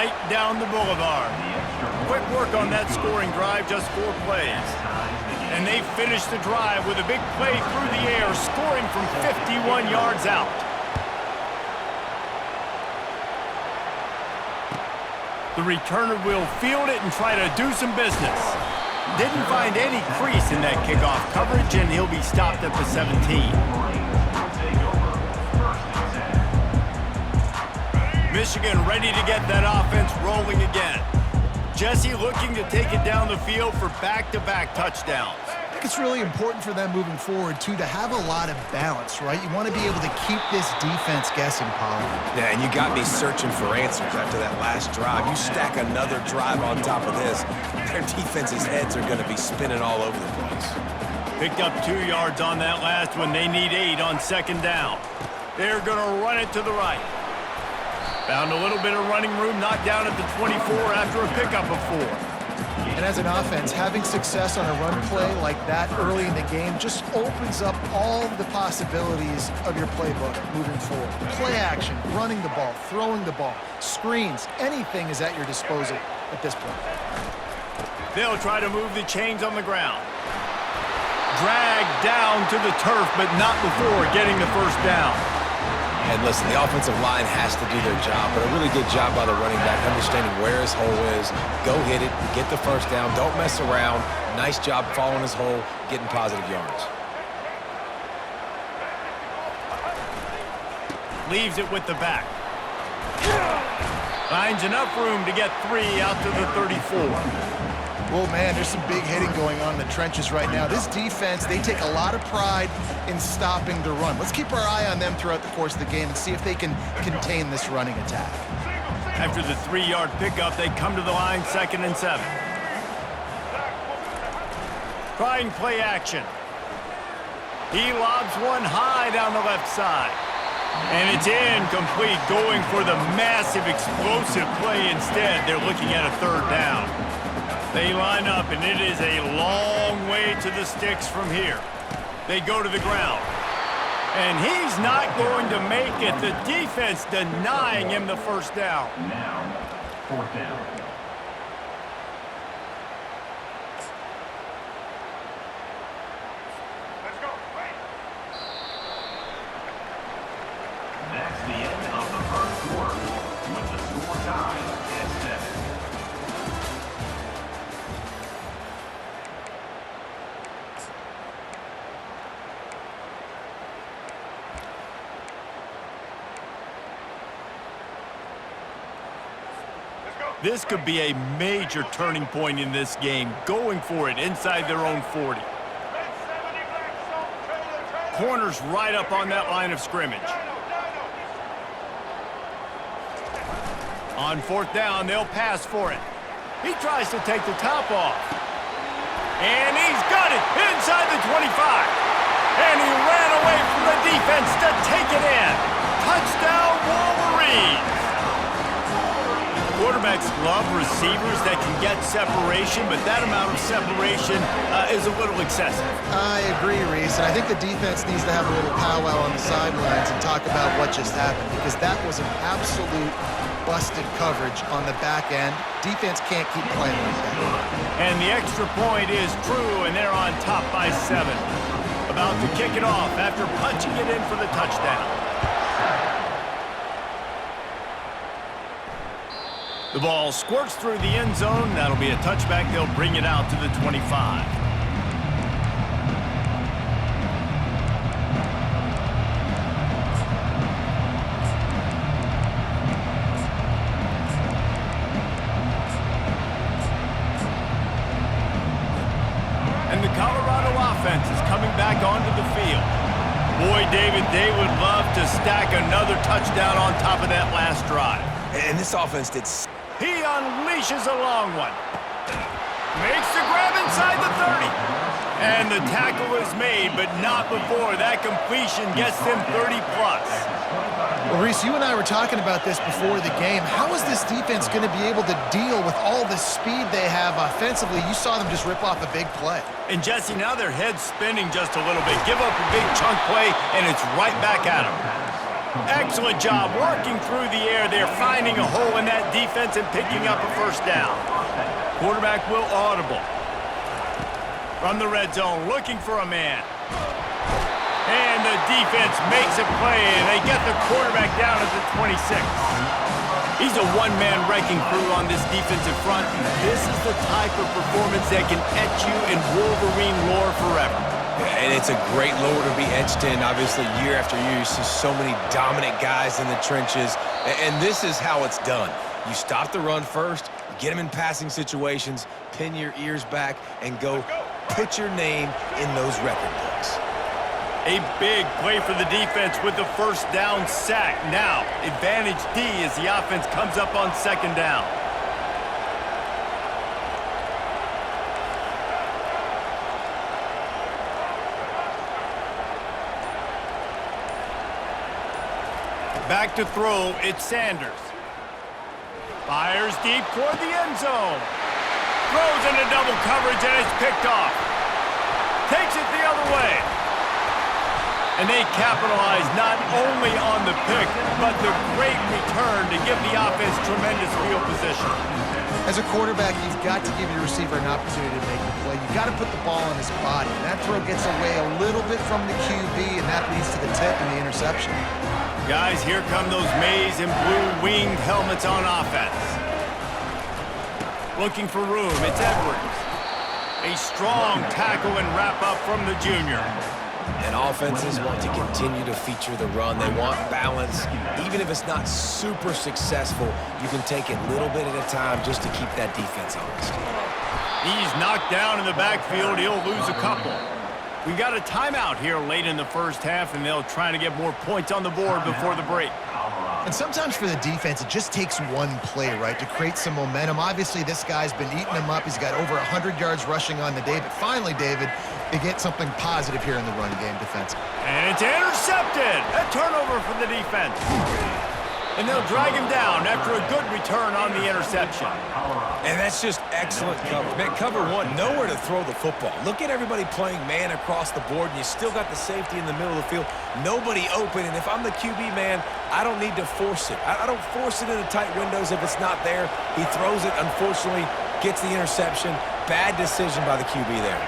right down the boulevard. Quick work on that scoring drive, just 4 plays. And they finish the drive with a big play through the air, scoring from 51 yards out. The returner will field it and try to do some business. Didn't find any crease in that kickoff coverage, and he'll be stopped at the 17. Michigan ready to get that offense rolling again. Jesse looking to take it down the field for back-to-back touchdowns. I think it's really important for them moving forward, too, to have a lot of balance, right? You want to be able to keep this defense guessing, Paul. Yeah, and you got me searching for answers after that last drive. You stack another drive on top of this, their defense's heads are going to be spinning all over the place. Picked up 2 yards on that last one. They need 8 on second down. They're going to run it to the right. Found a little bit of running room, knocked down at the 24 after a pickup of 4. And as an offense, having success on a run play like that early in the game just opens up all the possibilities of your playbook moving forward. Play action, running the ball, throwing the ball, screens, anything is at your disposal at this point. They'll try to move the chains on the ground. Dragged down to the turf, but not before getting the first down. And listen, the offensive line has to do their job, but a really good job by the running back, understanding where his hole is, go hit it, get the first down, don't mess around. Nice job following his hole, getting positive yards. Leaves it with the back. Finds enough room to get 3 out to the 34. Well, man, there's some big hitting going on in the trenches right now. This defense, they take a lot of pride in stopping the run. Let's keep our eye on them throughout the course of the game and see if they can contain this running attack. After the 3-yard pickup, they come to the line, 2nd and 7. Trying play action. He lobs one high down the left side. And it's incomplete, going for the massive explosive play instead. They're looking at a 3rd down. They line up, and it is a long way to the sticks from here. They go to the ground. And he's not going to make it. The defense denying him the first down. Now, 4th down. Let's go. That's the end of the first quarter, with the score tied at 7. This could be a major turning point in this game, going for it inside their own 40. Corners right up on that line of scrimmage. On 4th down, they'll pass for it. He tries to take the top off. And he's got it inside the 25. And he ran away from the defense to take it in. Touchdown, Wolverines! Quarterbacks love receivers that can get separation, but that amount of separation is a little excessive. I agree, Reese, and I think the defense needs to have a little powwow on the sidelines and talk about what just happened, because that was an absolute busted coverage on the back end. Defense can't keep playing like that. And the extra point is true, and they're on top by 7. About to kick it off after punching it in for the touchdown. The ball squirts through the end zone. That'll be a touchback. They'll bring it out to the 25. And the Colorado offense is coming back onto the field. Boy, David, they would love to stack another touchdown on top of that last drive. And this offense did... He unleashes a long one. Makes the grab inside the 30. And the tackle is made, but not before. That completion gets them 30-plus. Well, Reese, you and I were talking about this before the game. How is this defense going to be able to deal with all the speed they have offensively? You saw them just rip off a big play. And, Jesse, now their head's spinning just a little bit. Give up a big chunk play, and it's right back at them. Excellent job working through the air there, finding a hole in that defense and picking up a first down. Quarterback will audible. From the red zone, looking for a man. And the defense makes a play, and they get the quarterback down at the 26. He's a one-man wrecking crew on this defensive front. This is the type of performance that can etch you in Wolverine lore forever. And it's a great lore to be etched in. Obviously, year after year, you see so many dominant guys in the trenches. And this is how it's done. You stop the run first, get them in passing situations, pin your ears back, and go put your name in those record books. A big play for the defense with the first down sack. Now, advantage D as the offense comes up on second down. Back to throw, it's Sanders. Fires deep toward the end zone. Throws into double coverage and it's picked off. Takes it the other way. And they capitalize not only on the pick, but the great return to give the offense tremendous field position. As a quarterback, you've got to give your receiver an opportunity to make the play. You've got to put the ball in his body. And that throw gets away a little bit from the QB, and that leads to the tip and the interception. Guys, here come those maize and blue winged helmets on offense. Looking for room, it's Edwards. A strong tackle and wrap up from the junior. And offenses want to continue to feature the run. They want balance. Even if it's not super successful, you can take it little bit at a time just to keep that defense honest. He's knocked down in the backfield. He'll lose a couple. We got a timeout here late in the first half, and they'll try to get more points on the board before the break. And sometimes for the defense, it just takes one play, right, to create some momentum. Obviously, this guy's been eating them up. He's got over 100 yards rushing on the day. But finally, David, they get something positive here in the run game defensively. And it's intercepted. A turnover for the defense. And they'll drag him down after a good return on the interception. And that's just excellent coverage. Man, cover one, nowhere to throw the football. Look at everybody playing man across the board, and you still got the safety in the middle of the field. Nobody open, and if I'm the QB man, I don't need to force it. I don't force it into tight windows if it's not there. He throws it, unfortunately, gets the interception. Bad decision by the QB there.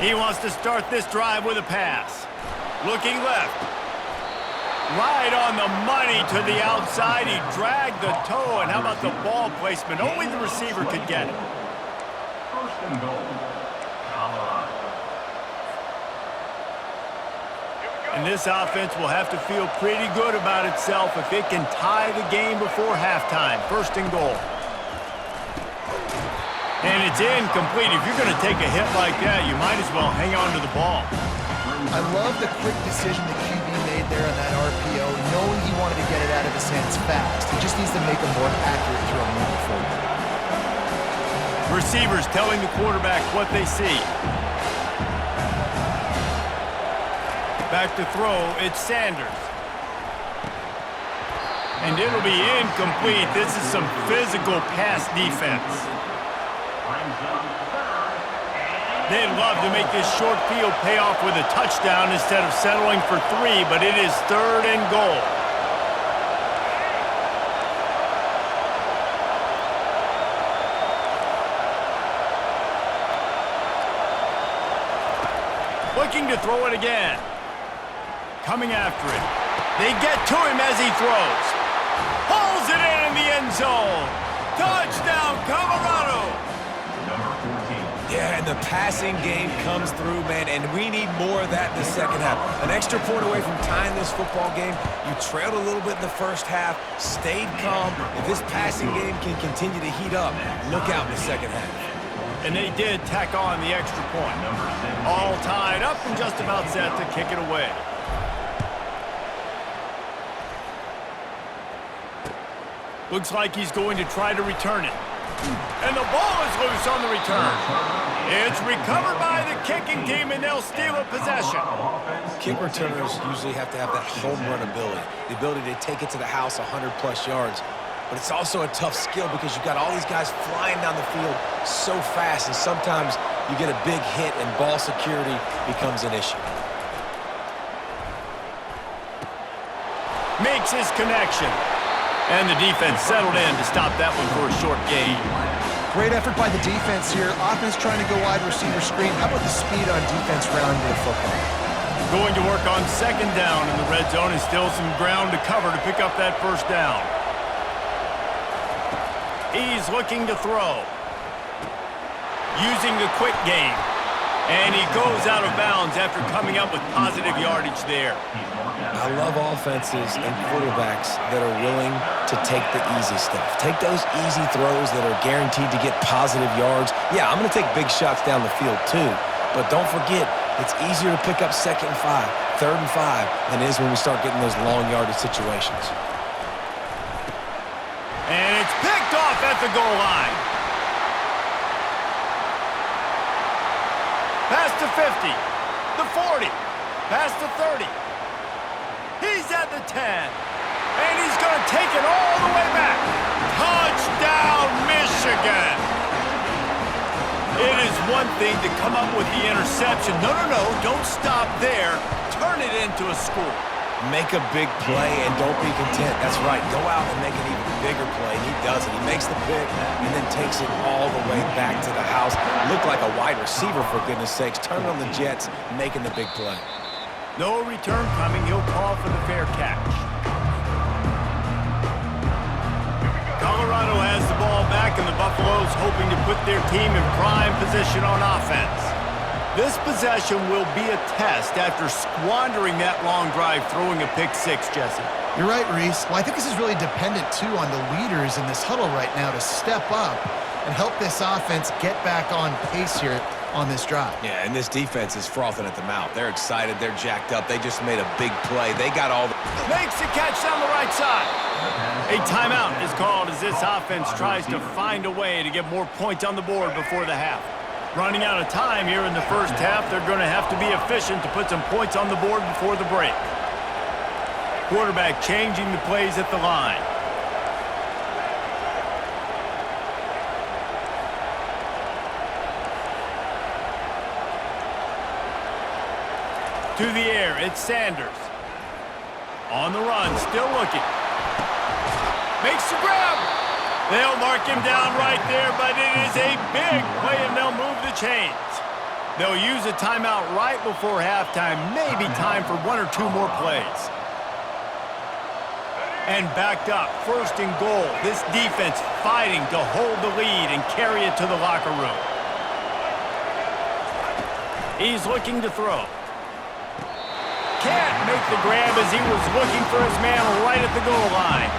He wants to start this drive with a pass. Looking left. Right on the money to the outside. He dragged the toe, and how about the ball placement? Only the receiver could get it. First and goal, Colorado. And this offense will have to feel pretty good about itself if it can tie the game before halftime. First and goal. And it's incomplete. If you're going to take a hit like that, you might as well hang on to the ball. I love the quick decision the QB made there on that RPO, knowing he wanted to get it out of his hands fast. He just needs to make a more accurate throw moving forward. Receivers telling the quarterback what they see. Back to throw, it's Sanders. And it'll be incomplete. This is some physical pass defense. They'd love to make this short field pay off with a touchdown instead of settling for 3, but it is third and goal. Looking to throw it again. Coming after it. They get to him as he throws. Pulls it in the end zone. Touchdown, Colorado. Yeah, and the passing game comes through, man, and we need more of that in the second half. An extra point away from tying this football game. You trailed a little bit in the first half, stayed calm. If this passing game can continue to heat up, look out in the second half. And they did tack on the extra point. All tied up and just about set to kick it away. Looks like he's going to try to return it. And the ball is loose on the return. It's recovered by the kicking team, and they'll steal a possession. Kick returners usually have to have that home run ability, the ability to take it to the house 100-plus yards. But it's also a tough skill because you've got all these guys flying down the field so fast, and sometimes you get a big hit and ball security becomes an issue. Makes his connection. And the defense settled in to stop that one for a short gain. Great effort by the defense here. Offense trying to go wide receiver screen. How about the speed on defense rounding the football? Going to work on second down in the red zone, and still some ground to cover to pick up that first down. He's looking to throw. Using the quick game. And he goes out of bounds after coming up with positive yardage there. I love offenses and quarterbacks that are willing to take the easy stuff. Take those easy throws that are guaranteed to get positive yards. Yeah, I'm going to take big shots down the field too. But don't forget, it's easier to pick up 2nd and 5, 3rd and 5 than it is when we start getting those long yardage situations. And it's picked off at the goal line. Past the 50, the 40, past the 30. He's at the 10, and he's going to take it all the way back. Touchdown, Michigan! It is one thing to come up with the interception. No, don't stop there. Turn it into a score. Make a big play and don't be content. That's right. Go out and make an even bigger play. He does it. He makes the pick and then takes it all the way back to the house. Look like a wide receiver, for goodness sakes. Turn on the Jets, making the big play. No return coming. He'll call for the fair catch. Colorado has the ball back, and the Buffaloes hoping to put their team in prime position on offense. This possession will be a test after squandering that long drive throwing a pick-6, Jesse. You're right, Reese. Well, I think this is really dependent, too, on the leaders in this huddle right now to step up and help this offense get back on pace here on this drive. Yeah, and this defense is frothing at the mouth. They're excited. They're jacked up. They just made a big play. They got all the... Makes the catch down the right side. A timeout is called as this offense tries to find a way to get more points on the board before the half. Running out of time here in the first half, they're going to have to be efficient to put some points on the board before the break. Quarterback changing the plays at the line. To the air, it's Sanders. On the run, still looking. Makes the grab. They'll mark him down right there, but it is a big play, and they'll move the chains. They'll use a timeout right before halftime, maybe time for 1 or 2 more plays. And backed up, 1st and goal. This defense fighting to hold the lead and carry it to the locker room. He's looking to throw. Can't make the grab as he was looking for his man right at the goal line.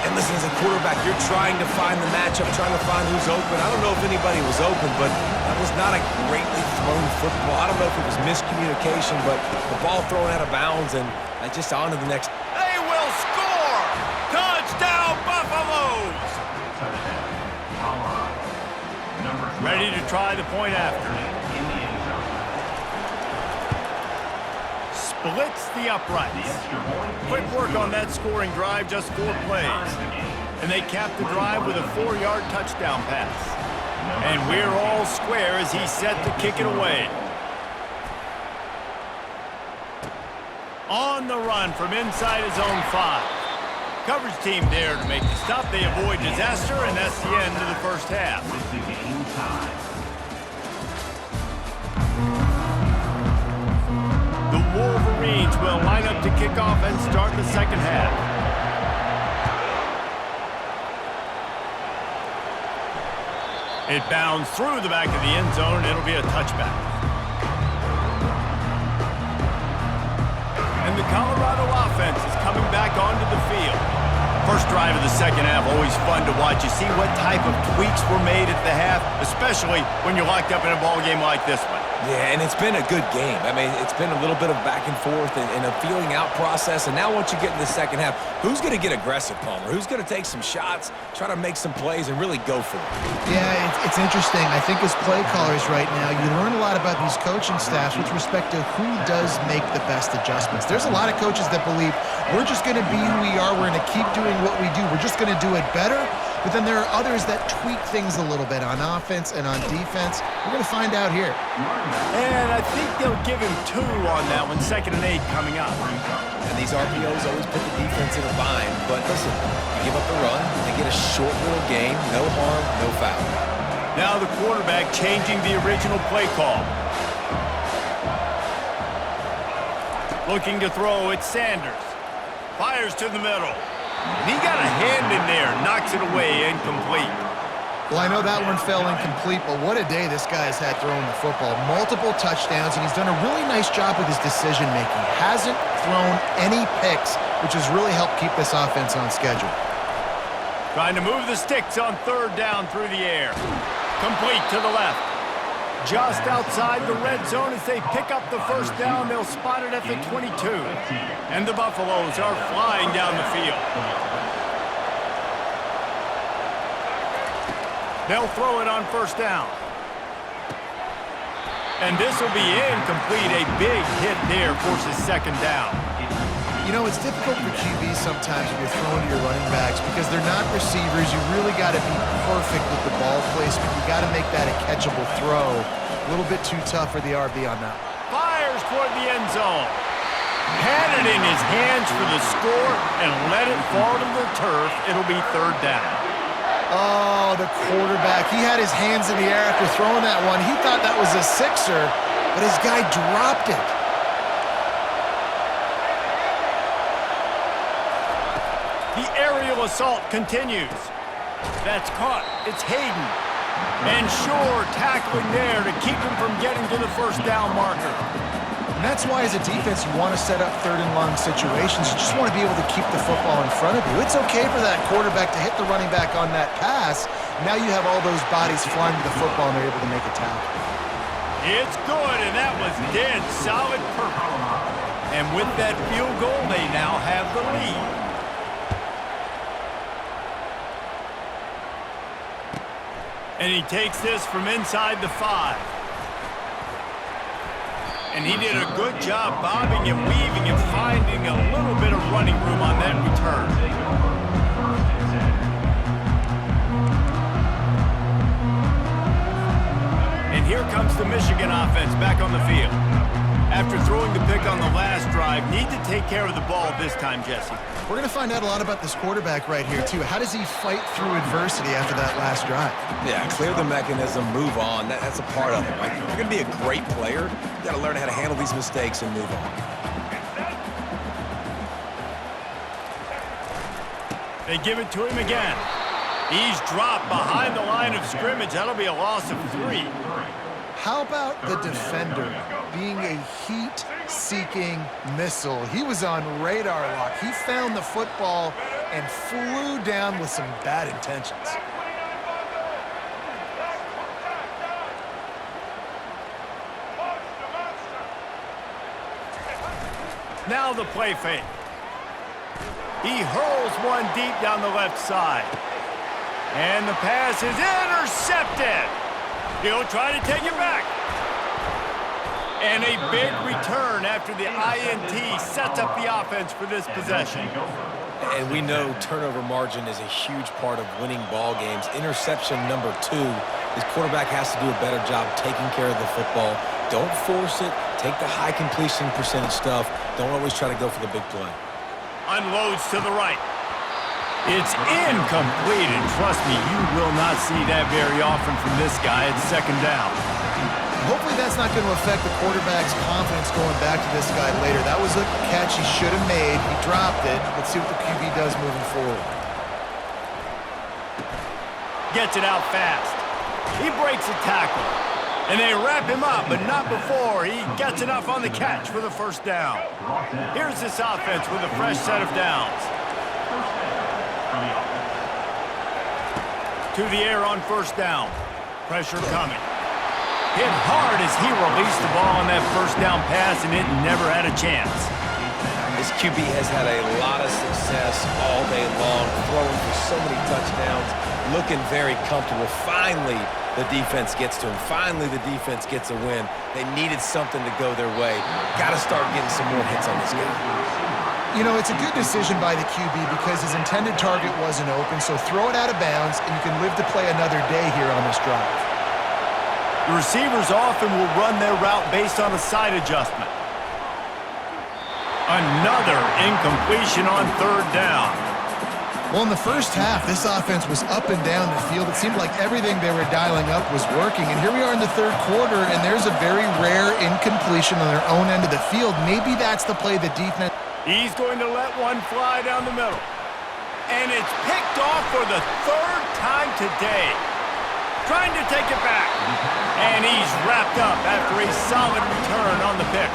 And listen, as a quarterback, you're trying to find the matchup, trying to find who's open. I don't know if anybody was open, but that was not a greatly thrown football. I don't know if it was miscommunication, but the ball thrown out of bounds and just on to the next. They will score! Touchdown, Buffaloes! Ready to try the point after. Splits the uprights. Quick work on that scoring drive, just 4 plays. And they cap the drive with a 4-yard touchdown pass. And we're all square as he's set to kick it away. On the run from inside his own 5. Coverage team there to make the stop. They avoid disaster, and that's the end of the first half. The Wolverines will line up to kick off and start the second half. It bounds through the back of the end zone, and it'll be a touchback. And the Colorado offense is coming back onto the field. First drive of the second half, always fun to watch. You see what type of tweaks were made at the half, especially when you're locked up in a ball game like this one. Yeah, and it's been a good game. I mean, it's been a little bit of back and forth and a feeling out process. And now once you get in the second half, who's going to get aggressive, Palmer? Who's going to take some shots, try to make some plays, and really go for it? Yeah, it's interesting. I think as play callers right now, you learn a lot about these coaching staffs with respect to who does make the best adjustments. There's a lot of coaches that believe we're just going to be who we are. We're going to keep doing what we do. We're just going to do it better. but then there are others that tweak things a little bit on offense and on defense. We're going to find out here. And I think they'll give him 2 on that one, 2nd and 8 coming up. And these RPOs always put the defense in a bind. But listen, you give up the run, they get a short little gain, no harm, no foul. Now the quarterback changing the original play call. Looking to throw, it's Sanders. Fires to the middle. And he got a hand in there, knocks it away, incomplete. Well, I know that one fell incomplete, but what a day this guy has had throwing the football. Multiple touchdowns, and he's done a really nice job with his decision-making. Hasn't thrown any picks, which has really helped keep this offense on schedule. Trying to move the sticks on 3rd down through the air. Complete to the left. Just outside the red zone as they pick up the 1st down. They'll spot it at the 22. And the Buffaloes are flying down the field. They'll throw it on 1st down. And this will be incomplete. A big hit there forces 2nd down. You know, it's difficult for QBs sometimes when you're throwing to your running backs because they're not receivers. You really got to be perfect with the ball placement. You got to make that a catchable throw. A little bit too tough for the RB on that. Fires toward the end zone. Had it in his hands for the score and let it fall to the turf. It'll be 3rd down. Oh, the quarterback. He had his hands in the air after throwing that one. He thought that was a 6er, but his guy dropped it. The aerial assault continues. That's caught. It's Hayden. And Shore tackling there to keep him from getting to the 1st down marker. And that's why as a defense you want to set up 3rd and long situations. You just want to be able to keep the football in front of you. It's okay for that quarterback to hit the running back on that pass. Now you have all those bodies flying to the football and they're able to make a tackle. It's good, and that was dead solid perfect. And with that field goal, they now have the lead. And he takes this from inside the 5. And he did a good job bobbing and weaving and finding a little bit of running room on that return. And here comes the Michigan offense back on the field. After throwing the pick on the last drive, need to take care of the ball this time, Jesse. We're going to find out a lot about this quarterback right here, too. How does he fight through adversity after that last drive? Yeah, clear the mechanism, move on. That's a part of it. Right? If you're going to be a great player, you got to learn how to handle these mistakes and move on. They give it to him again. He's dropped behind the line of scrimmage. That'll be a loss of 3. How about the defender being a heat-seeking missile? He was on radar lock. He found the football and flew down with some bad intentions. Now the play fake. He hurls one deep down the left side. And the pass is intercepted. He'll try to take it back. And a big return after the INT sets up the offense for this possession. And we know turnover margin is a huge part of winning ball games. Interception number 2. His quarterback has to do a better job taking care of the football. Don't force it. Take the high completion percentage stuff. Don't always try to go for the big play. Unloads to the right. It's incomplete, and trust me, you will not see that very often from this guy at 2nd down. Hopefully that's not going to affect the quarterback's confidence going back to this guy later. That was a catch he should have made. He dropped it. Let's see what the QB does moving forward. Gets it out fast. He breaks a tackle. And they wrap him up, but not before he gets enough on the catch for the 1st down. Here's this offense with a fresh set of downs. To the air on 1st down. Pressure coming. Hit hard as he released the ball on that 1st down pass, and it never had a chance. This QB has had a lot of success all day long, throwing for so many touchdowns, looking very comfortable. Finally, the defense gets to him. Finally, the defense gets a win. They needed something to go their way. Got to start getting some more hits on this guy. You know, it's a good decision by the QB because his intended target wasn't open, so throw it out of bounds, and you can live to play another day here on this drive. The receivers often will run their route based on a side adjustment. Another incompletion on third down. Well, in the first half, this offense was up and down the field. It seemed like everything they were dialing up was working. And here we are in the third quarter, and there's a very rare incompletion on their own end of the field. Maybe that's the play the defense... He's going to let one fly down the middle. And it's picked off for the third time today. Trying to take it back. And he's wrapped up after a solid return on the pick.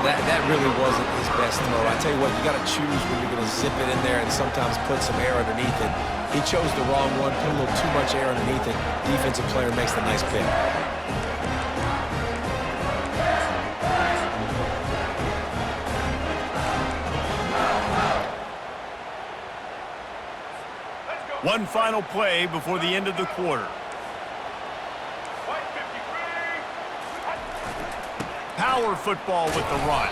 That really wasn't his best throw. I tell you what, you got to choose when you're going to zip it in there and sometimes put some air underneath it. He chose the wrong one, put a little too much air underneath it. Defensive player makes the nice pick. One final play before the end of the quarter. Power football with the run.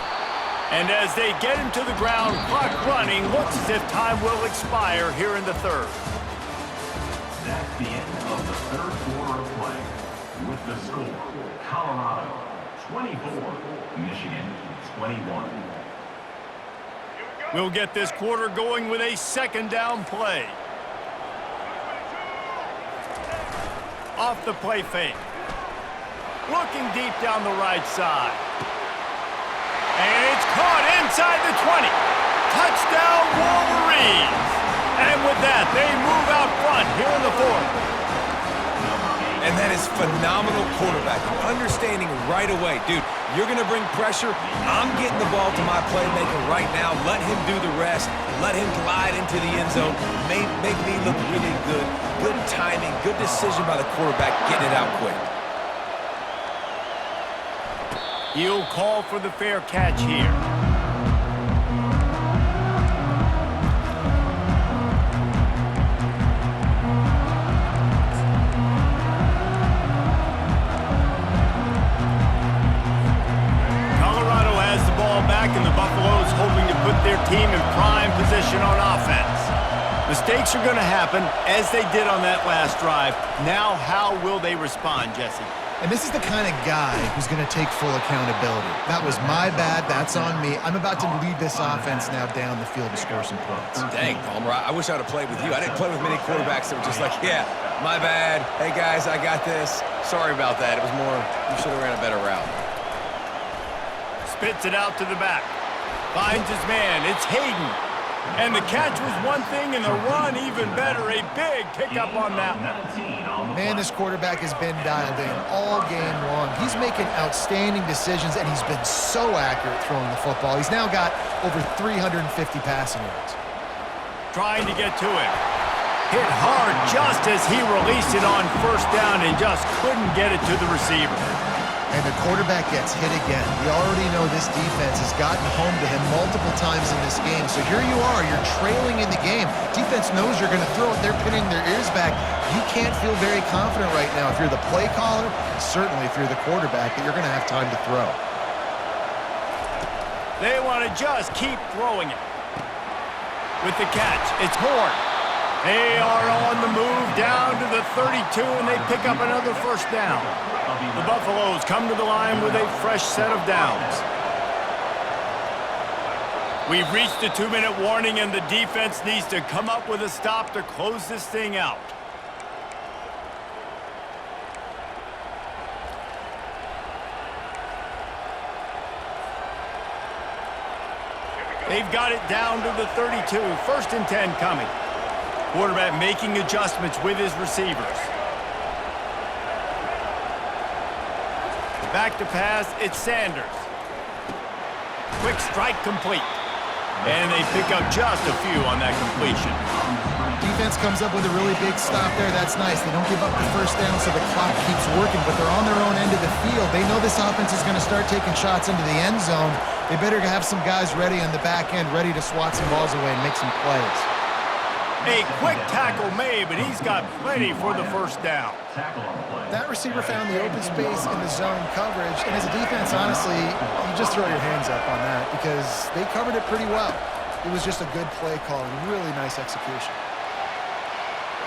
And as they get him to the ground, clock running, looks as if time will expire here in the third. That's the end of the third quarter of play. With the score, Colorado 24, Michigan 21. We'll get this quarter going with a second down play. Off the play fake. Looking deep down the right side. And it's caught inside the 20. Touchdown Wolverines. And with that, they move out front here in the fourth. And that is phenomenal quarterbacking. Understanding right away, dude, you're going to bring pressure. I'm getting the ball to my playmaker right now. Let him do the rest. Let him glide into the end zone. Make me look really good. Good timing, good decision by the quarterback, getting it out quick. He'll call for the fair catch here. Colorado has the ball back, and the Buffaloes hoping to put their team in prime position on offense. Mistakes are going to happen, as they did on that last drive. Now, how will they respond, Jesse? And this is the kind of guy who's going to take full accountability. That was my bad. That's on me. I'm about to lead this offense now down the field and score some points. Dang, Palmer, I wish I would have played with you. I didn't play with many quarterbacks that were just like, yeah, my bad. Hey, guys, I got this. Sorry about that. It was more, you should have ran a better route. Spits it out to the back. Finds his man. It's Hayden. And the catch was one thing, and the run even better. A big pickup on that one. Man, this quarterback has been dialed in all game long. He's making outstanding decisions, and he's been so accurate throwing the football. He's now got over 350 passing yards. Trying to get to him. Hit hard just as he released it on first down and just couldn't get it to the receiver. And the quarterback gets hit again. We already know this defense has gotten home to him multiple times in this game. So here you are, you're trailing in the game. Defense knows you're going to throw it. They're pinning their ears back. You can't feel very confident right now if you're the play caller, certainly if you're the quarterback, that you're going to have time to throw. They want to just keep throwing it. With the catch, it's Horn. They are on the move down to the 32, and they pick up another first down. The Buffaloes come to the line with a fresh set of downs. We've reached the 2-minute warning, and the defense needs to come up with a stop to close this thing out. They've got it down to the 32. 1st and 10 coming. Quarterback making adjustments with his receivers. Back to pass, it's Sanders. Quick strike complete. And they pick up just a few on that completion. Defense comes up with a really big stop there. That's nice. They don't give up the first down, so the clock keeps working, but they're on their own end of the field. They know this offense is going to start taking shots into the end zone. They better have some guys ready on the back end, ready to swat some balls away and make some plays. A quick tackle made, but he's got plenty for the first down. Tackle on the play. That receiver found the open space in the zone coverage, and as a defense, honestly, you just throw your hands up on that because they covered it pretty well. It was just a good play call and really nice execution.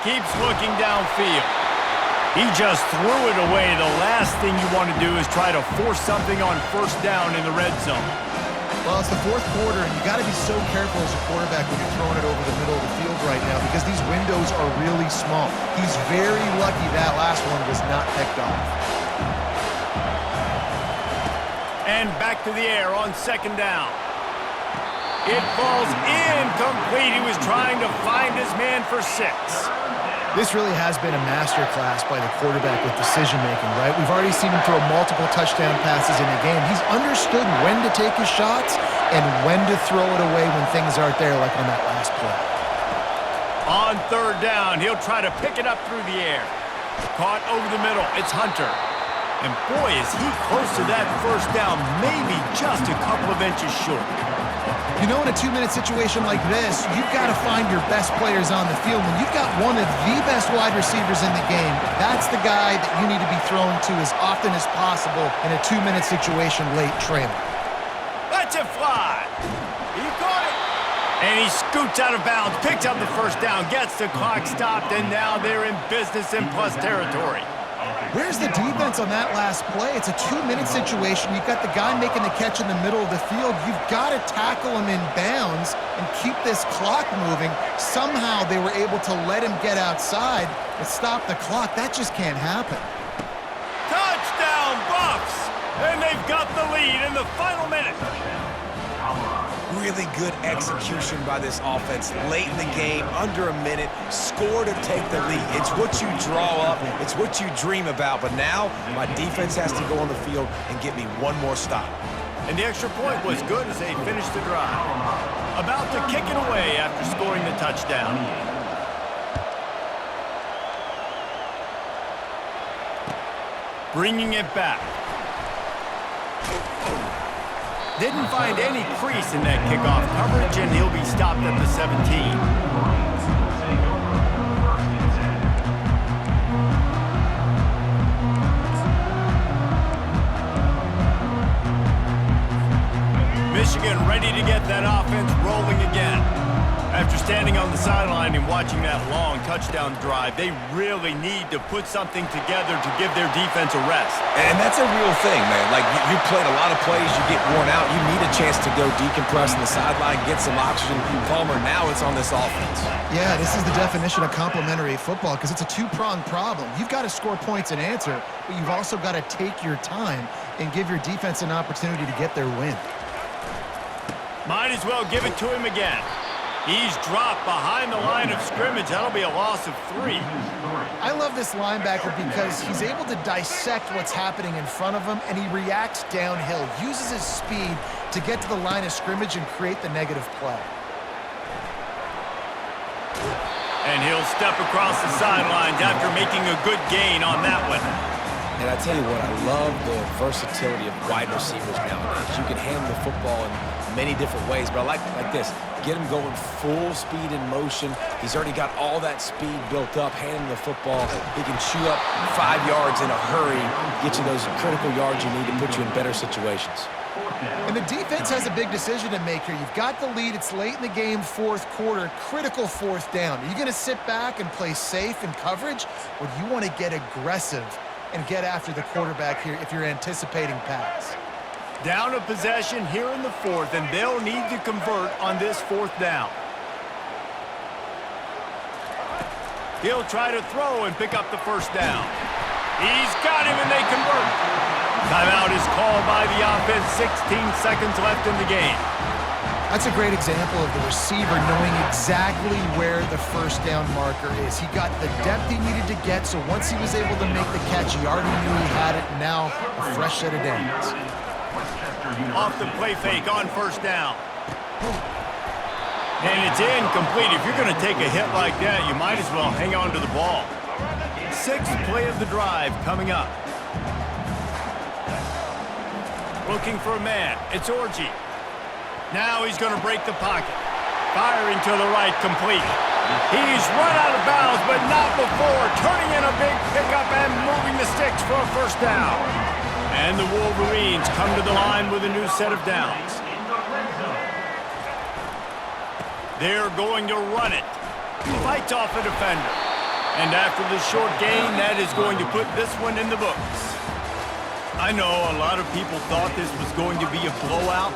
Keeps looking downfield. He just threw it away. The last thing you want to do is try to force something on first down in the red zone. Well, it's the fourth quarter, and you got to be so careful as a quarterback when you're throwing it over the middle of the field right now because these windows are really small. He's very lucky that last one was not picked off. And back to the air on second down. It falls incomplete. He was trying to find his man for 6. This really has been a masterclass by the quarterback with decision-making, right? We've already seen him throw multiple touchdown passes in the game. He's understood when to take his shots and when to throw it away when things aren't there, like on that last play. On third down, he'll try to pick it up through the air. Caught over the middle. It's Hunter. And boy, is he close to that first down, maybe just a couple of inches short. You know, in a 2-minute situation like this, you've got to find your best players on the field. When you've got one of the best wide receivers in the game, that's the guy that you need to be throwing to as often as possible in a 2-minute situation late trailing. Let's it fly. He caught it. And he scoots out of bounds, picks up the first down, gets the clock stopped, and now they're in business in plus territory. Where's the defense on that last play? It's a 2-minute situation. You've got the guy making the catch in the middle of the field. You've got to tackle him in bounds and keep this clock moving. Somehow they were able to let him get outside and stop the clock. That just can't happen. Touchdown, Buffs! And they've got the lead in the final minute. Really good execution by this offense late in the game, under a minute, score to take the lead. It's what you draw up, it's what you dream about, but now my defense has to go on the field and get me one more stop. And the extra point was good as they finished the drive. About to kick it away after scoring the touchdown. Bringing it back. Didn't find any crease in that kickoff coverage, and he'll be stopped at the 17. Michigan ready to get that offense rolling again. After standing on the sideline and watching that long touchdown drive, they really need to put something together to give their defense a rest. And that's a real thing, man. Like, you played a lot of plays, you get worn out, you need a chance to go decompress on the sideline, get some oxygen. Palmer, now it's on this offense. Yeah, this is the definition of complementary football because it's a two-pronged problem. You've got to score points and answer, but you've also got to take your time and give your defense an opportunity to get their win. Might as well give it to him again. He's dropped behind the line of scrimmage. That'll be a loss of 3. I love this linebacker because he's able to dissect what's happening in front of him, and he reacts downhill, uses his speed to get to the line of scrimmage and create the negative play. And he'll step across the sidelines after making a good gain on that one. And I tell you what, I love the versatility of wide receivers nowadays. You can handle the football in many different ways, but I like this. Get him going full speed in motion. He's already got all that speed built up, handling the football. He can chew up 5 yards in a hurry, get you those critical yards you need to put you in better situations. And the defense has a big decision to make here. You've got the lead. It's late in the game, fourth quarter, critical fourth down. Are you going to sit back and play safe in coverage, or do you want to get aggressive and get after the quarterback here if you're anticipating pass? Down a possession here in the fourth, and they'll need to convert on this fourth down. He'll try to throw and pick up the first down. He's got him, and they convert. Timeout is called by the offense. 16 seconds left in the game. That's a great example of the receiver knowing exactly where the first down marker is. He got the depth he needed to get, so once he was able to make the catch, he already knew he had it. Now, a fresh set of downs. Off the play fake on first down. And it's incomplete. If you're going to take a hit like that, you might as well hang on to the ball. 6th play of the drive coming up. Looking for a man. It's Orji. Now he's going to break the pocket. Firing to the right, complete. He's run out of bounds, but not before turning in a big pickup and moving the sticks for a first down. And the Wolverines come to the line with a new set of downs. They're going to run it. Fights off a defender. And after the short gain, that is going to put this one in the books. I know a lot of people thought this was going to be a blowout.